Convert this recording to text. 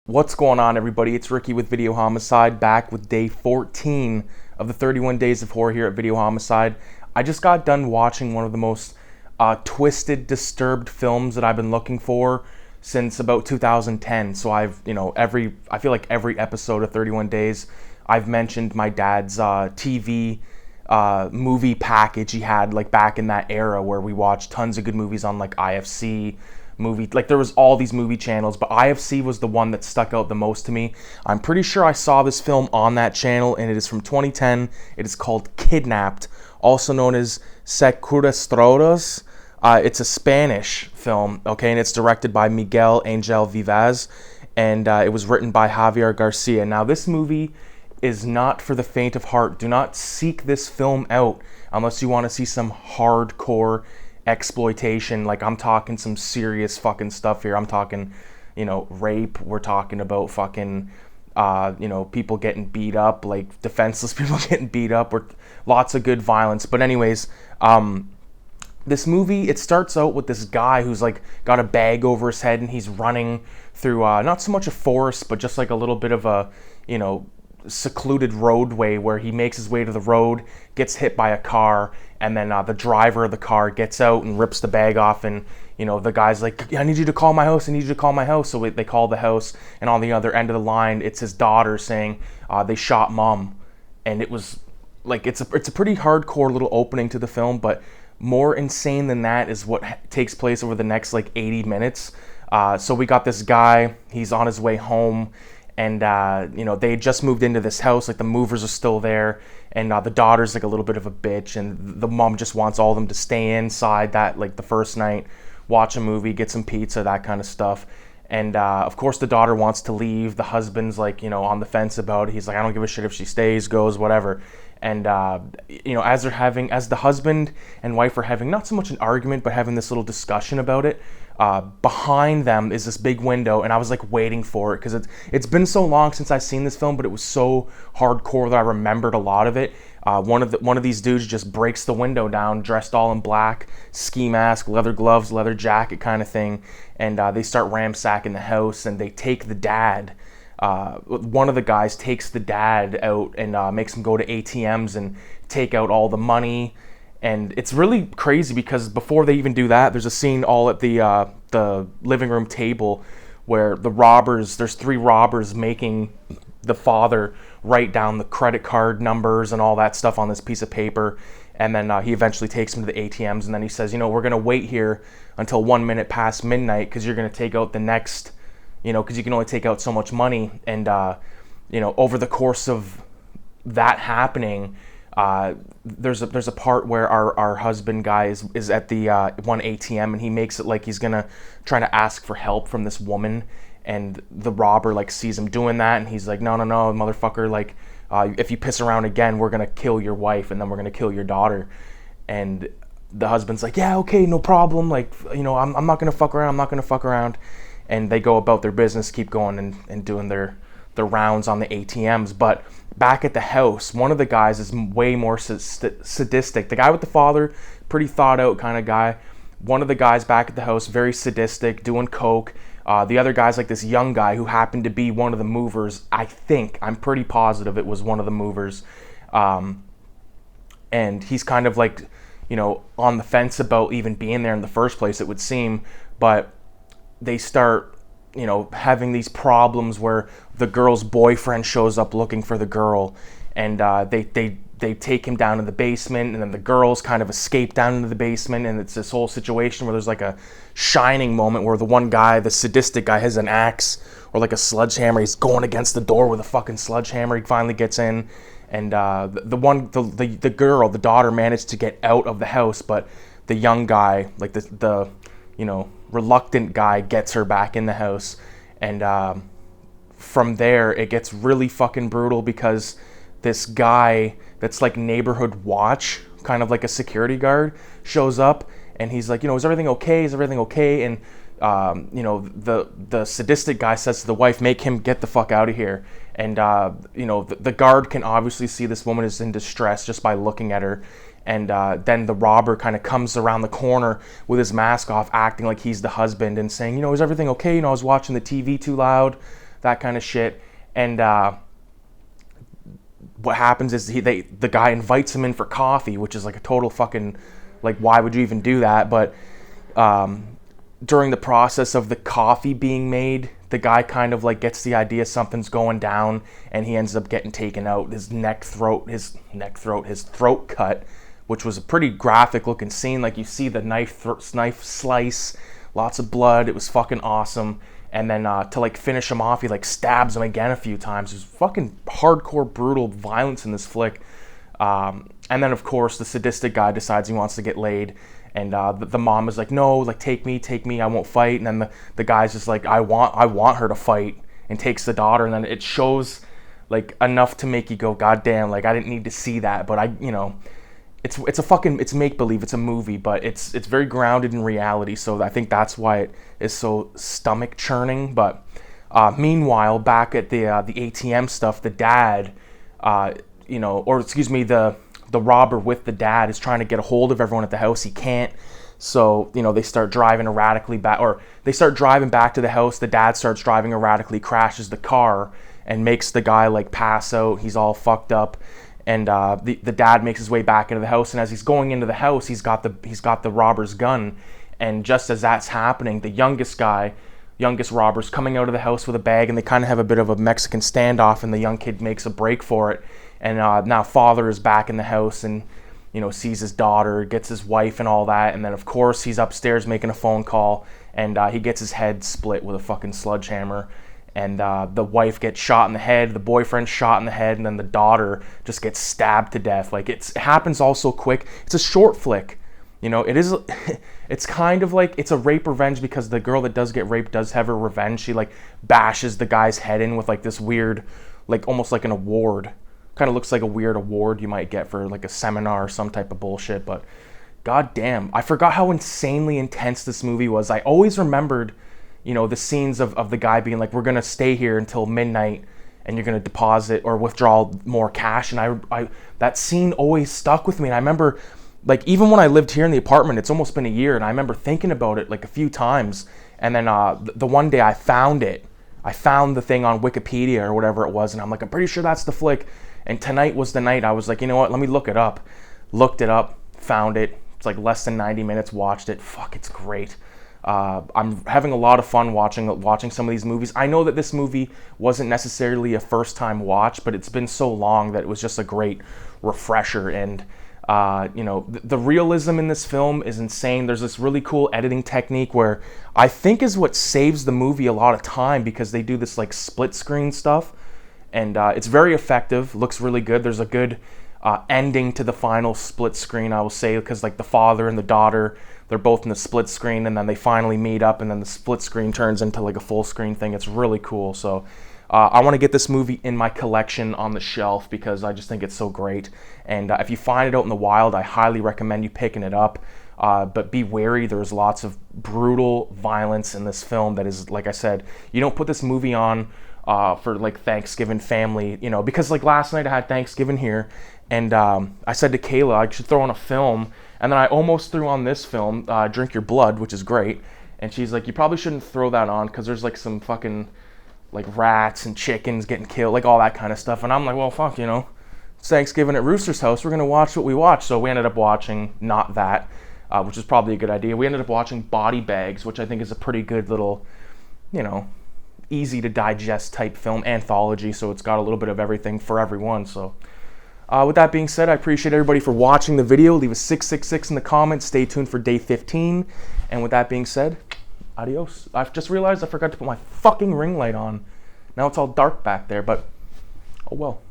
What's going on, everybody? It's Ricky with Video Homicide, back with day 14 of the 31 Days of Horror here at Video Homicide. I just got done watching one of the most twisted, disturbed films that I've been looking for since about 2010. So I feel like every episode of 31 Days, I've mentioned my dad's TV movie package he had like back in that era where we watched tons of good movies on like IFC movie, like there was all these movie channels, but IFC was the one that stuck out the most to me. I'm pretty sure I saw this film on that channel, and it is from 2010. It is called Kidnapped, also known as Secuestrados. It's a Spanish film, okay, and it's directed by Miguel Angel Vivas, and it was written by Javier Garcia. Now, this movie is not for the faint of heart. Do not seek this film out unless you want to see some hardcore exploitation. Like, I'm talking some serious fucking stuff here. I'm talking, rape. We're talking about fucking, people getting beat up, like defenseless people getting beat up, or lots of good violence. But anyways, this movie, it starts out with this guy who's like got a bag over his head, and he's running through not so much a forest, but just like a little bit of a, secluded roadway where he makes his way to the road, gets hit by a car, and then the driver of the car gets out and rips the bag off, and the guy's like, I need you to call my house, I need you to call my house. So they call the house, and on the other end of the line, it's his daughter saying they shot mom. And it was like, it's a pretty hardcore little opening to the film, but more insane than that is what takes place over the next like 80 minutes. So we got this guy, he's on his way home, and they had just moved into this house, like the movers are still there, and the daughter's like a little bit of a bitch, and the mom just wants all of them to stay inside that, like, the first night, watch a movie, get some pizza, that kind of stuff. And of course the daughter wants to leave. The husband's like, on the fence about it. He's like, I don't give a shit if she stays, goes, whatever. And as the husband and wife are having not so much an argument, but having this little discussion about it, behind them is this big window, and I was like waiting for it because it's been so long since I've seen this film, but it was so hardcore that I remembered a lot of it. One of these dudes just breaks the window down, dressed all in black, ski mask, leather gloves, leather jacket kind of thing, and they start ransacking the house, and they take the dad. One of the guys takes the dad out and makes him go to ATMs and take out all the money. And it's really crazy because before they even do that, there's a scene all at the living room table where there's three robbers making the father write down the credit card numbers and all that stuff on this piece of paper. And then he eventually takes him to the ATMs, and then he says, we're going to wait here until 1 minute past midnight because you're going to take out the next, because you can only take out so much money. And, over the course of that happening, there's a part where our husband guy is at the one ATM, and he makes it like he's gonna try to ask for help from this woman, and the robber like sees him doing that, and he's like, no, motherfucker, like if you piss around again, we're gonna kill your wife, and then we're gonna kill your daughter. And the husband's like, yeah, okay, no problem, like, I'm not gonna fuck around. And they go about their business, keep going and doing their rounds on the ATMs. But back at the house, one of the guys is way more sadistic. The guy with the father, pretty thought out kind of guy. One of the guys back at the house, very sadistic, doing coke. The other guy's like this young guy who happened to be one of the movers. I'm pretty positive it was one of the movers. And he's kind of like, on the fence about even being there in the first place, it would seem. But they start having these problems where the girl's boyfriend shows up looking for the girl, and they take him down to the basement, and then the girls kind of escape down into the basement, and it's this whole situation where there's like a Shining moment where the one guy, the sadistic guy, has an axe or like a sledgehammer. He's going against the door with a fucking sledgehammer. He finally gets in, and the girl, the daughter, managed to get out of the house, but the young guy, like the reluctant guy, gets her back in the house. And from there it gets really fucking brutal because this guy that's like neighborhood watch, kind of like a security guard, shows up, and he's like, is everything okay? And the sadistic guy says to the wife, make him get the fuck out of here. And the guard can obviously see this woman is in distress just by looking at her. And then the robber kind of comes around the corner with his mask off, acting like he's the husband and saying, is everything okay? I was watching the TV too loud, that kind of shit. And what happens is the guy invites him in for coffee, which is like a total fucking, like, why would you even do that? But during the process of the coffee being made, the guy kind of like gets the idea something's going down, and he ends up getting taken out. His throat cut, which was a pretty graphic looking scene. Like, you see the knife slice, lots of blood. It was fucking awesome. And then to like finish him off, he like stabs him again a few times. There's fucking hardcore, brutal violence in this flick. And then of course the sadistic guy decides he wants to get laid, and the mom is like, no, like, take me, I won't fight. And then the guy's just like, I want her to fight, and takes the daughter. And then it shows like enough to make you go, God damn, like, I didn't need to see that, but it's make believe, it's a movie, but it's very grounded in reality. So I think that's why it is so stomach churning. But meanwhile, back at the ATM stuff, the dad, the robber with the dad is trying to get a hold of everyone at the house. He can't. So, they start driving erratically back, or they start driving back to the house. The dad starts driving erratically, crashes the car, and makes the guy like pass out. He's all fucked up. And the dad makes his way back into the house, and as he's going into the house, he's got the robber's gun. And just as that's happening, the youngest robber's coming out of the house with a bag, and they kind of have a bit of a Mexican standoff, and the young kid makes a break for it. And now father is back in the house, and sees his daughter, gets his wife and all that. And then of course he's upstairs making a phone call, and he gets his head split with a fucking sledgehammer. And the wife gets shot in the head, the boyfriend's shot in the head, and then the daughter just gets stabbed to death. Like, it happens all so quick. It's a short flick. It's kind of like, it's a rape revenge, because the girl that does get raped does have her revenge. She like bashes the guy's head in with like this weird, like almost like an award. Kind of looks like a weird award you might get for like a seminar or some type of bullshit. But god damn, I forgot how insanely intense this movie was. I always remembered the scenes of the guy being like, we're going to stay here until midnight, and you're going to deposit or withdraw more cash. And I that scene always stuck with me. And I remember, like, even when I lived here in the apartment, it's almost been a year, and I remember thinking about it like a few times. And then the one day I found the thing on Wikipedia or whatever it was, and I'm like, I'm pretty sure that's the flick. And tonight was the night I was like, you know what, let me look it up. Looked it up, found it. It's like less than 90 minutes, watched it. Fuck, it's great. I'm having a lot of fun watching some of these movies. I know that this movie wasn't necessarily a first-time watch, but it's been so long that it was just a great refresher. And the realism in this film is insane. There's this really cool editing technique where I think is what saves the movie a lot of time, because they do this like split screen stuff, and it's very effective. Looks really good. There's a good ending to the final split screen, I will say, because like the father and the daughter, they're both in the split screen, and then they finally meet up, and then the split screen turns into like a full screen thing. It's really cool. So I want to get this movie in my collection on the shelf, because I just think it's so great. And if you find it out in the wild, I highly recommend you picking it up. But be wary. There's lots of brutal violence in this film that is, like I said, you don't put this movie on for like Thanksgiving family, because like last night I had Thanksgiving here, and I said to Kayla I should throw on a film, and then I almost threw on this film, Drink Your Blood, which is great. And she's like, you probably shouldn't throw that on, because there's like some fucking like rats and chickens getting killed, like all that kind of stuff. And I'm like, well, fuck, it's Thanksgiving at Rooster's house, we're gonna watch what we watch. So we ended up watching not that, which is probably a good idea. We ended up watching Body Bags, which I think is a pretty good little, easy to digest type film, anthology. So it's got a little bit of everything for everyone. So with that being said, I appreciate everybody for watching the video. Leave a 666 in the comments. Stay tuned for day 15. And with that being said, adios. I've just realized I forgot to put my fucking ring light on. Now it's all dark back there, but oh well.